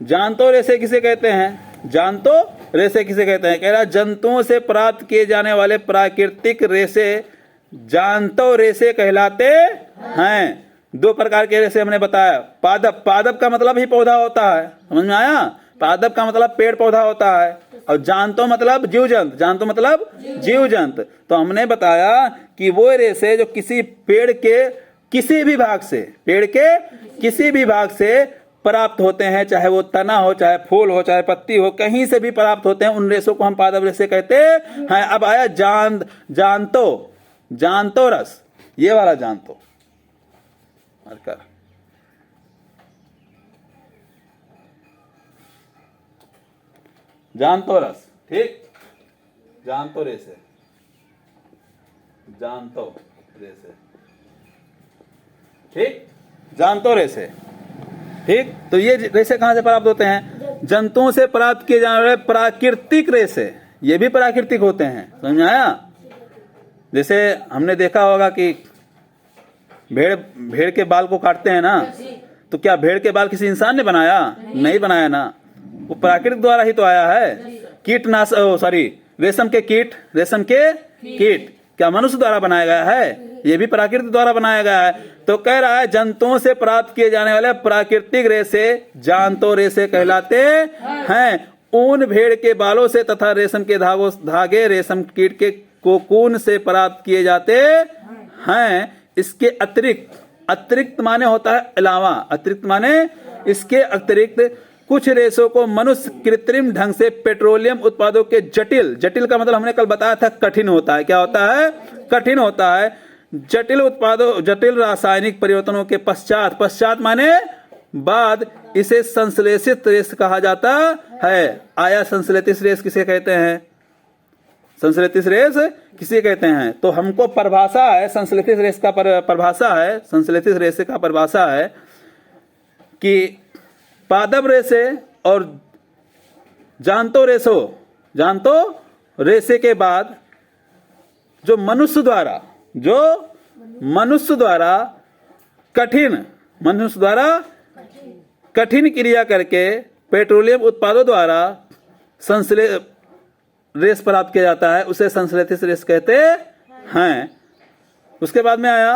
जानतो रेसे किसे कहते हैं? जानतो रेसे किसे कहते हैं? कह रहा जंतुओं से प्राप्त किए जाने वाले प्राकृतिक रेसे जानतो रेसे कहलाते हैं। दो प्रकार के रेसे हमने बताया। पादप, पादप का मतलब ही पौधा होता है, समझ में आया? पादप का मतलब पेड़ पौधा होता है, और जानतो मतलब जीव जंत, जानतो मतलब जीव जंत। तो हमने बताया कि वो रेसे जो किसी पेड़ के किसी भी भाग से, पेड़ के किसी भी भाग से प्राप्त होते हैं, चाहे वो तना हो, चाहे फूल हो, चाहे पत्ती हो, कहीं से भी प्राप्त होते हैं, उन रेसों को हम पादप रेसे कहते हैं। अब आया जानतो, जानतो रस, ये वाला जानतो कर जानतो रस, ठीक, जानतो रेसे, जानतो रेसे, ठीक, जानतो रेसे, ठीक। तो ये रेसे कहां से प्राप्त होते हैं? जंतुओं से प्राप्त किए जाने वाले प्राकृतिक रेसे, ये भी प्राकृतिक होते हैं, समझ में आया? जैसे हमने देखा होगा कि भेड़ के बाल को काटते हैं ना, तो क्या भेड़ के बाल किसी इंसान ने बनाया? नहीं बनाया ना, वो प्राकृतिक द्वारा ही तो आया है। रेशम के कीट क्या मनुष्य द्वारा बनाया गया है? ये भी प्राकृतिक द्वारा बनाया गया है। तो कह रहा है जंतुओं से प्राप्त किए जाने वाले प्राकृतिक रेसे जानतो रेसे कहलाते हैं। ऊन भेड़ के बालों से तथा रेशम के धागे रेशम कीट के कोकून से प्राप्त किए जाते हैं। इसके अतिरिक्त माने होता है अलावा, अतिरिक्त माने इसके अतिरिक्त कुछ रेशों को मनुष्य कृत्रिम ढंग से पेट्रोलियम उत्पादों के जटिल का मतलब हमने कल बताया था कठिन होता है। क्या होता है? कठिन होता है। जटिल रासायनिक परिवर्तनों के पश्चात माने बाद इसे संश्लेषित रेस कहा जाता है। आया संश्लेषित रेस किसे कहते हैं? संश्लेषित रेस किसे कहते हैं? तो हमको परिभाषा है संश्लेषित रेस का, परिभाषा है संश्लेषित रेस का परिभाषा है कि पादप रेसे और जानतो रेसे के बाद जो मनुष्य द्वारा कठिन क्रिया करके पेट्रोलियम उत्पादों द्वारा रेस प्राप्त किया जाता है, उसे संश्लेषित रेस कहते हैं। उसके बाद में आया